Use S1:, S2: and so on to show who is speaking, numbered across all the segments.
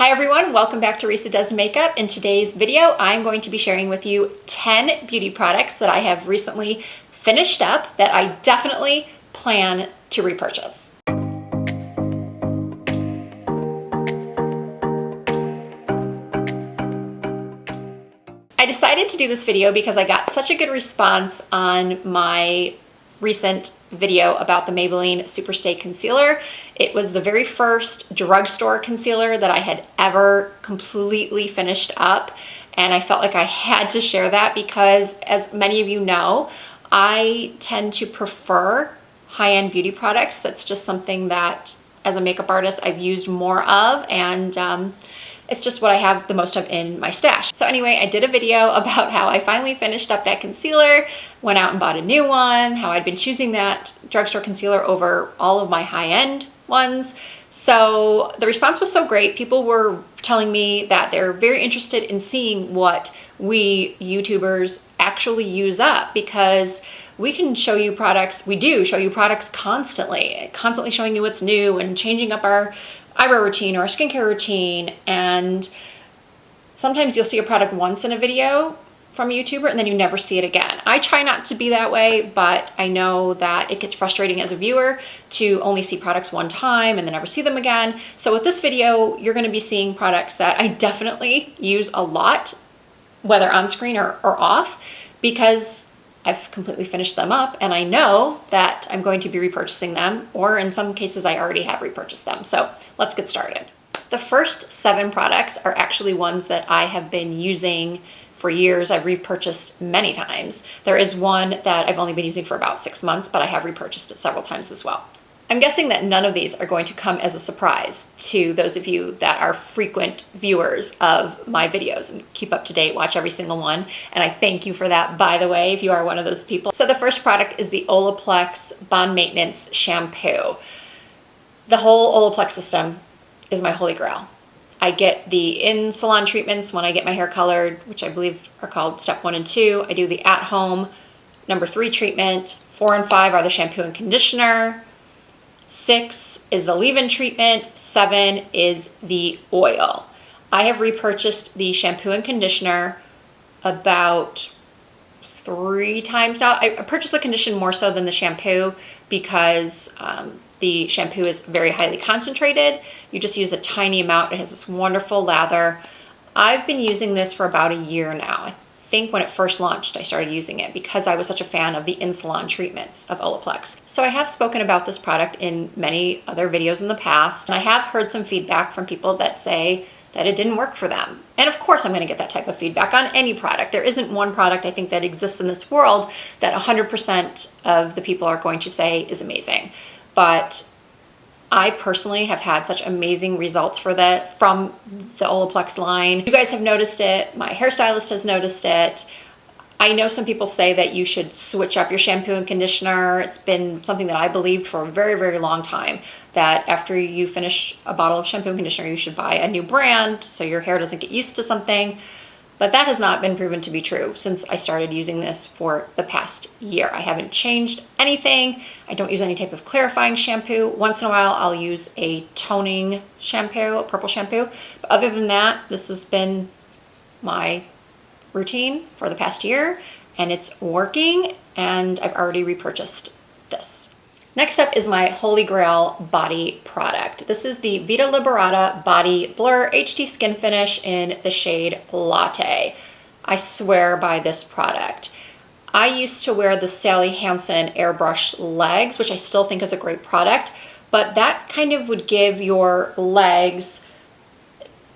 S1: Hi everyone, welcome back to Risa Does Makeup. In today's video, I'm going to be sharing with you 10 beauty products that I have recently finished up that I definitely plan to repurchase. I decided to do this video because I got such a good response on my recent video about the Maybelline Superstay Concealer. It was the very first drugstore concealer that I had ever completely finished up, and I felt like I had to share that because, as many of you know, I tend to prefer high-end beauty products. That's just something that, as a makeup artist, I've used more of, and it's just what I have the most of in my stash. So anyway, I did a video about how I finally finished up that concealer, went out and bought a new one, how I'd been choosing that drugstore concealer over all of my high-end ones. So the response was so great. People were telling me that they're very interested in seeing what we YouTubers actually use up, because we can show you products, we do show you products constantly showing you what's new and changing up our eyebrow routine or our skincare routine, and sometimes you'll see a product once in a video from a YouTuber and then you never see it again. I try not to be that way, but I know that it gets frustrating as a viewer to only see products one time and then never see them again. So with this video, you're going to be seeing products that I definitely use a lot, whether on screen or off, because I've completely finished them up and I know that I'm going to be repurchasing them, or in some cases I already have repurchased them. So let's get started. The first 7 products are actually ones that I have been using for years. I've repurchased many times. There is one that I've only been using for about 6 months, but I have repurchased it several times as well. I'm guessing that none of these are going to come as a surprise to those of you that are frequent viewers of my videos and keep up to date, watch every single one. And I thank you for that, by the way, if you are one of those people. So the first product is the Olaplex Bond Maintenance Shampoo. The whole Olaplex system is my holy grail. I get the in-salon treatments when I get my hair colored, which I believe are called step 1 and 2. I do the at-home number 3 treatment. 4 and 5 are the shampoo and conditioner. 6 is the leave-in treatment. 7 is the oil. I have repurchased the shampoo and conditioner about 3 times now. I purchased the conditioner more so than the shampoo because the shampoo is very highly concentrated. You just use a tiny amount. It has this wonderful lather. I've been using this for about a year now. I think when it first launched, I started using it because I was such a fan of the in-salon treatments of Olaplex. So I have spoken about this product in many other videos in the past, and I have heard some feedback from people that say that it didn't work for them. And of course I'm gonna get that type of feedback on any product. There isn't one product I think that exists in this world that 100% of the people are going to say is amazing. But I personally have had such amazing results from the Olaplex line. You guys have noticed it. My hairstylist has noticed it. I know some people say that you should switch up your shampoo and conditioner. It's been something that I believed for a very, very long time, that after you finish a bottle of shampoo and conditioner, you should buy a new brand so your hair doesn't get used to something. But that has not been proven to be true since I started using this for the past year. I haven't changed anything. I don't use any type of clarifying shampoo. Once in a while, I'll use a toning shampoo, a purple shampoo. But other than that, this has been my routine for the past year, and it's working, and I've already repurchased this. Next up is my Holy Grail body product. This is the Vita Liberata Body Blur HD Skin Finish in the shade Latte. I swear by this product. I used to wear the Sally Hansen Airbrush Legs, which I still think is a great product, but that kind of would give your legs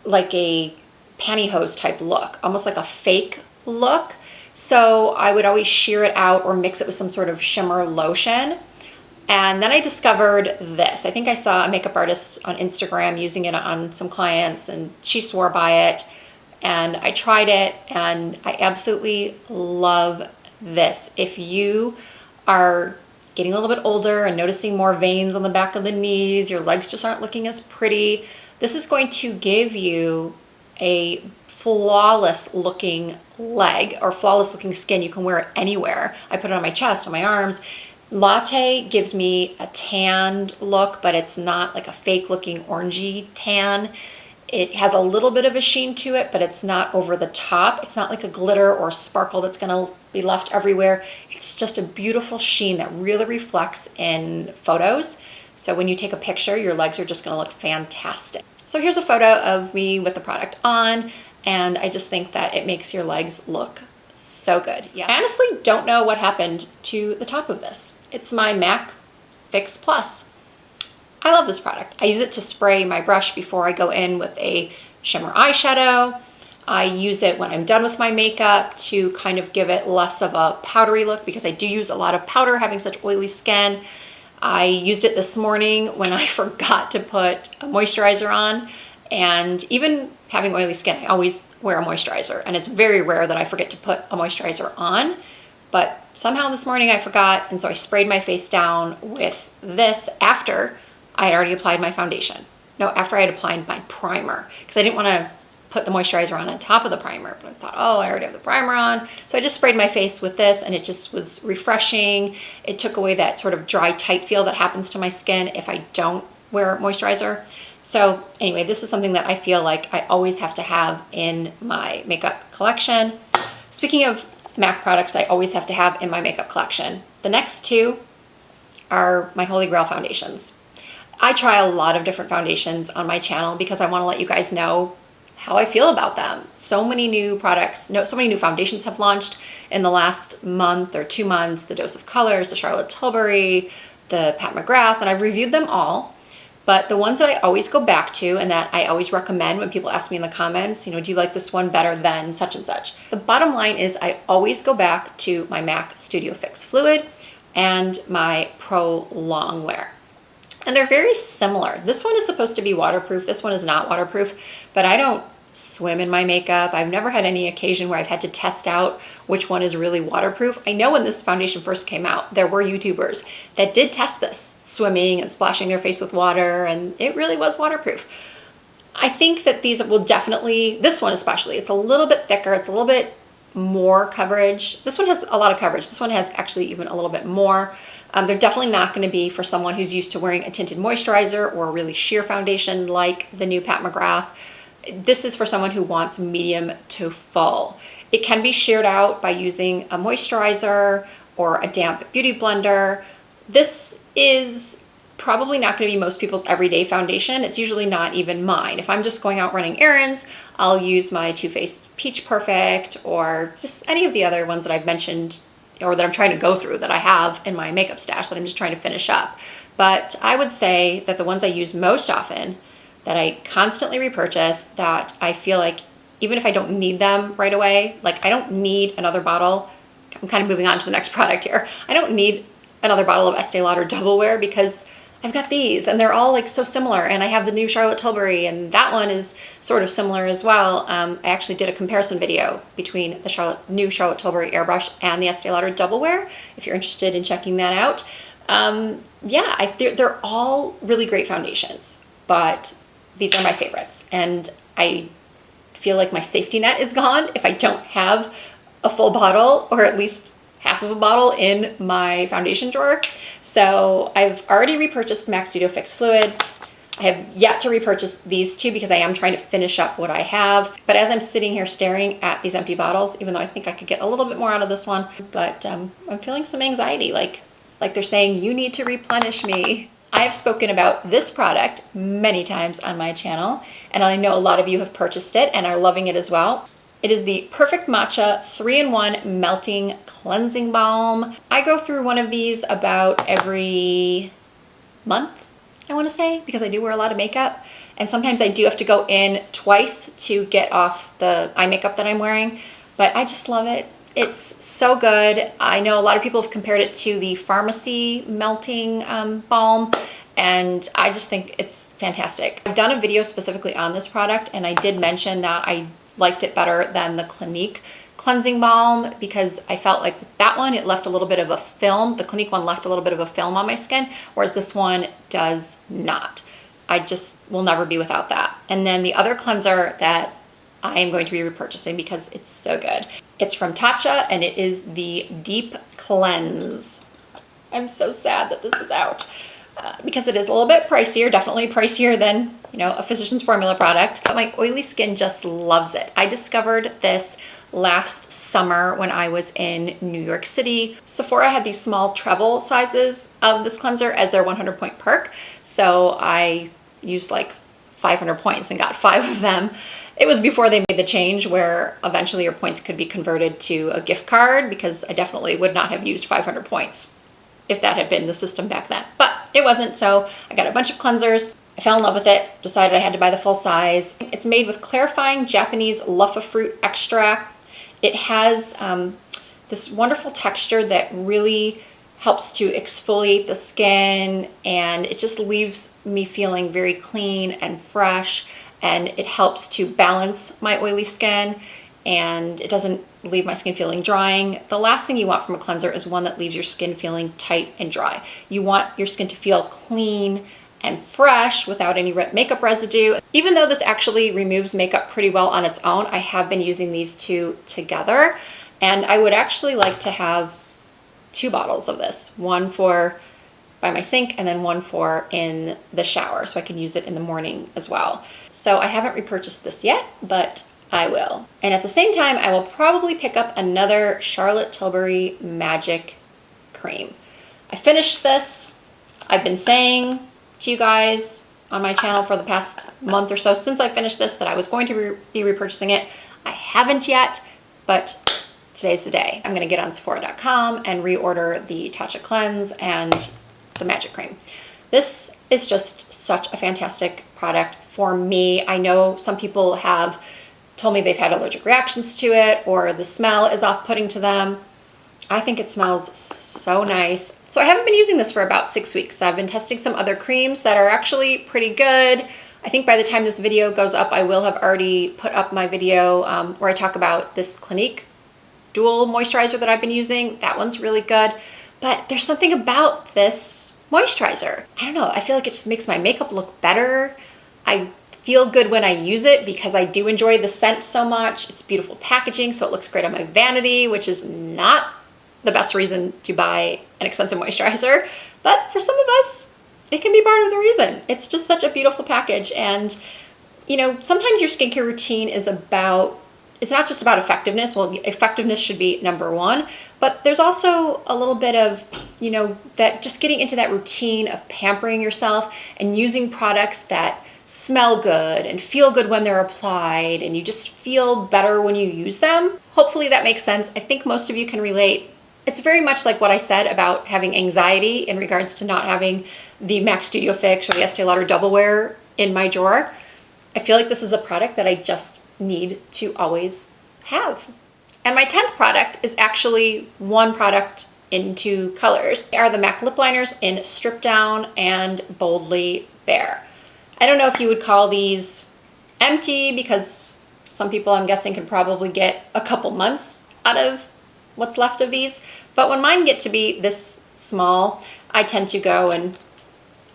S1: like a pantyhose type look, almost like a fake look. So I would always shear it out or mix it with some sort of shimmer lotion. And then I discovered this. I think I saw a makeup artist on Instagram using it on some clients, and she swore by it. And I tried it, and I absolutely love this. If you are getting a little bit older and noticing more veins on the back of the knees, your legs just aren't looking as pretty, this is going to give you a flawless looking leg or flawless looking skin. You can wear it anywhere. I put it on my chest, on my arms. Latte gives me a tanned look, but it's not like a fake looking orangey tan. It has a little bit of a sheen to it, but it's not over the top. It's not like a glitter or sparkle that's gonna be left everywhere. It's just a beautiful sheen that really reflects in photos. So when you take a picture, your legs are just gonna look fantastic. So here's a photo of me with the product on, and I just think that it makes your legs look so good. Yeah. I honestly don't know what happened to the top of this. It's my MAC Fix Plus. I love this product. I use it to spray my brush before I go in with a shimmer eyeshadow. I use it when I'm done with my makeup to kind of give it less of a powdery look because I do use a lot of powder having such oily skin. I used it this morning when I forgot to put a moisturizer on, and even having oily skin, I always wear a moisturizer, and it's very rare that I forget to put a moisturizer on, but somehow this morning I forgot, and so I sprayed my face down with this after I had already applied my foundation. No, after I had applied my primer, because I didn't want to put the moisturizer on top of the primer, but I thought, oh, I already have the primer on. So I just sprayed my face with this, and it just was refreshing. It took away that sort of dry, tight feel that happens to my skin if I don't wear moisturizer. So anyway, this is something that I feel like I always have to have in my makeup collection. Speaking of MAC products I always have to have in my makeup collection, the next two are my Holy Grail foundations. I try a lot of different foundations on my channel because I want to let you guys know how I feel about them. So many new products, so many new foundations have launched in the last month or 2 months. The Dose of Colors, the Charlotte Tilbury, the Pat McGrath, and I've reviewed them all. But the ones that I always go back to and that I always recommend when people ask me in the comments, do you like this one better than such and such? The bottom line is I always go back to my MAC Studio Fix Fluid and my Pro Longwear. And they're very similar. This one is supposed to be waterproof. This one is not waterproof, but I don't swim in my makeup. I've never had any occasion where I've had to test out which one is really waterproof. I know when this foundation first came out, there were YouTubers that did test this, swimming and splashing their face with water, and it really was waterproof. I think that these will definitely, this one especially, it's a little bit thicker, it's a little bit more coverage. This one has a lot of coverage. This one has actually even a little bit more. They're definitely not going to be for someone who's used to wearing a tinted moisturizer or a really sheer foundation like the new Pat McGrath. This is for someone who wants medium to full. It can be sheared out by using a moisturizer or a damp beauty blender. This is probably not going to be most people's everyday foundation. It's usually not even mine. If I'm just going out running errands, I'll use my Too Faced Peach Perfect or just any of the other ones that I've mentioned or that I'm trying to go through that I have in my makeup stash that I'm just trying to finish up. But I would say that the ones I use most often, that I constantly repurchase, that I feel like even if I don't need them right away, like I don't need another bottle. I'm kind of moving on to the next product here. I don't need another bottle of Estee Lauder Double Wear because I've got these and they're all like so similar, and I have the new Charlotte Tilbury and that one is sort of similar as well. I actually did a comparison video between the new Charlotte Tilbury Airbrush and the Estee Lauder Double Wear if you're interested in checking that out. They're all really great foundations, but these are my favorites, and I feel like my safety net is gone if I don't have a full bottle or at least half of a bottle in my foundation drawer. So I've already repurchased MAC Studio Fix Fluid. I have yet to repurchase these two because I am trying to finish up what I have. But as I'm sitting here staring at these empty bottles, even though I think I could get a little bit more out of this one, but I'm feeling some anxiety, like they're saying, you need to replenish me. I have spoken about this product many times on my channel, and I know a lot of you have purchased it and are loving it as well. It is the Perfect Matcha 3-in-1 Melting Cleansing Balm. I go through one of these about every month, I want to say, because I do wear a lot of makeup. And sometimes I do have to go in twice to get off the eye makeup that I'm wearing. But I just love it. It's so good. I know a lot of people have compared it to the Pharmacy Melting Balm, and I just think it's fantastic. I've done a video specifically on this product, and I did mention that I liked it better than the Clinique cleansing balm because I felt like with that one, it left a little bit of a film. The Clinique one left a little bit of a film on my skin, whereas this one does not. I just will never be without that. And then the other cleanser that I am going to be repurchasing because it's so good. It's from Tatcha, and it is the Deep Cleanse. I'm so sad that this is out. because it is a little bit pricier, definitely pricier than, you know, a physician's formula product, but my oily skin just loves it. I discovered this last summer when I was in New York City. Sephora had these small treble sizes of this cleanser as their 100 point perk. So I used like 500 points and got 5 of them. It was before they made the change where eventually your points could be converted to a gift card, because I definitely would not have used 500 points if that had been the system back then. But it wasn't, so I got a bunch of cleansers. I fell in love with it, decided I had to buy the full size. It's made with clarifying Japanese luffa fruit extract. It has this wonderful texture that really helps to exfoliate the skin, and it just leaves me feeling very clean and fresh, and it helps to balance my oily skin, and it doesn't leave my skin feeling drying. The last thing you want from a cleanser is one that leaves your skin feeling tight and dry. You want your skin to feel clean and fresh without any makeup residue. Even though this actually removes makeup pretty well on its own, I have been using these two together, and I would actually like to have 2 bottles of this, one for by my sink and then one for in the shower, so I can use it in the morning as well. So I haven't repurchased this yet, but I will. And at the same time, I will probably pick up another Charlotte Tilbury Magic Cream. I finished this. I've been saying to you guys on my channel for the past month or so since I finished this that I was going to be repurchasing it. I haven't yet, but today's the day. I'm gonna get on Sephora.com and reorder the Tatcha Cleanse and the Magic Cream. This is just such a fantastic product for me. I know some people have told me they've had allergic reactions to it, or the smell is off-putting to them. I think it smells so nice. So I haven't been using this for about 6 weeks. I've been testing some other creams that are actually pretty good. I think by the time this video goes up, I will have already put up my video where I talk about this Clinique dual moisturizer that I've been using. That one's really good. But there's something about this moisturizer. I don't know, I feel like it just makes my makeup look better. I feel good when I use it because I do enjoy the scent so much. It's beautiful packaging, so it looks great on my vanity, which is not the best reason to buy an expensive moisturizer. But for some of us, it can be part of the reason. It's just such a beautiful package. And, you know, sometimes your skincare routine is about, it's not just about effectiveness. Well, effectiveness should be number one, but there's also a little bit of, you know, that just getting into that routine of pampering yourself and using products that smell good and feel good when they're applied, and you just feel better when you use them. Hopefully that makes sense. I think most of you can relate. It's very much like what I said about having anxiety in regards to not having the MAC Studio Fix or the Estee Lauder Double Wear in my drawer. I feel like this is a product that I just need to always have. And my 10th product is actually one product in 2 colors. They are the MAC lip liners in Strip Down and Boldly Bare. I don't know if you would call these empty, because some people, I'm guessing, can probably get a couple months out of what's left of these. But when mine get to be this small, I tend to go and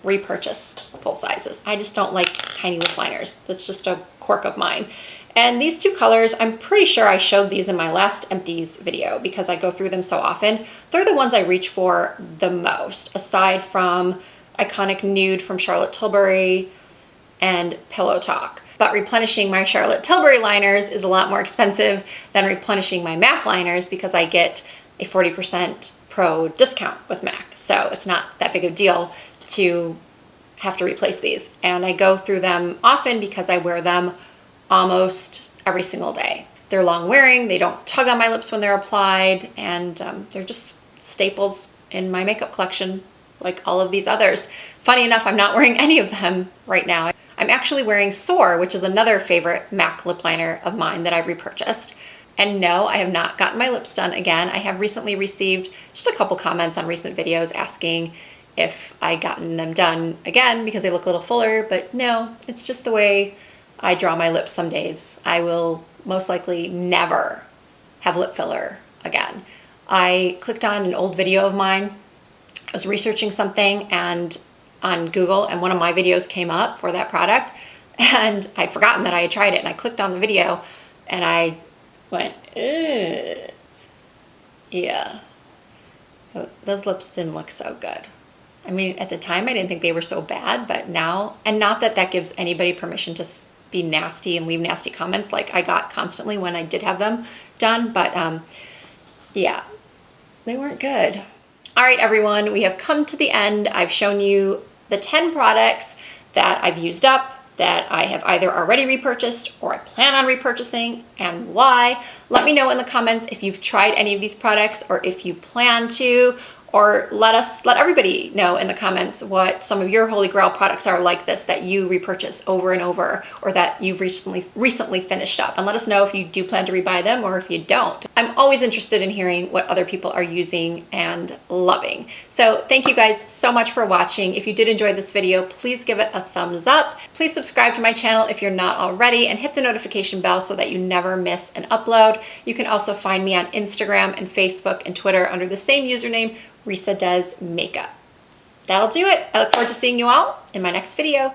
S1: repurchase full sizes. I just don't like tiny lip liners. That's just a quirk of mine. And these 2 colors, I'm pretty sure I showed these in my last Empties video because I go through them so often. They're the ones I reach for the most, aside from Iconic Nude from Charlotte Tilbury and Pillow Talk. But replenishing my Charlotte Tilbury liners is a lot more expensive than replenishing my MAC liners because I get a 40% pro discount with MAC. So it's not that big of a deal to have to replace these. And I go through them often because I wear them almost every single day. They're long wearing, they don't tug on my lips when they're applied, and they're just staples in my makeup collection like all of these others. Funny enough, I'm not wearing any of them right now. I'm actually wearing Soar, which is another favorite MAC lip liner of mine that I've repurchased. And no, I have not gotten my lips done again. I have recently received just a couple comments on recent videos asking if I gotten them done again because they look a little fuller, but no, it's just the way I draw my lips some days. I will most likely never have lip filler again. I clicked on an old video of mine. I was researching something and on Google, and one of my videos came up for that product, and I'd forgotten that I had tried it, and I clicked on the video and I went, ugh. Yeah, those lips didn't look so good. I mean, at the time I didn't think they were so bad, but now, and not that that gives anybody permission to be nasty and leave nasty comments like I got constantly when I did have them done, but yeah, they weren't good. All right, everyone, we have come to the end. I've shown you the 10 products that I've used up, that I have either already repurchased or I plan on repurchasing, and why. Let me know in the comments if you've tried any of these products or if you plan to, or let everybody know in the comments what some of your Holy Grail products are like this that you repurchase over and over, or that you've recently finished up. And let us know if you do plan to rebuy them or if you don't. I'm always interested in hearing what other people are using and loving. So thank you guys so much for watching. If you did enjoy this video, please give it a thumbs up. Please subscribe to my channel if you're not already, and hit the notification bell so that you never miss an upload. You can also find me on Instagram and Facebook and Twitter under the same username, Risa Does Makeup. That'll do it. I look forward to seeing you all in my next video.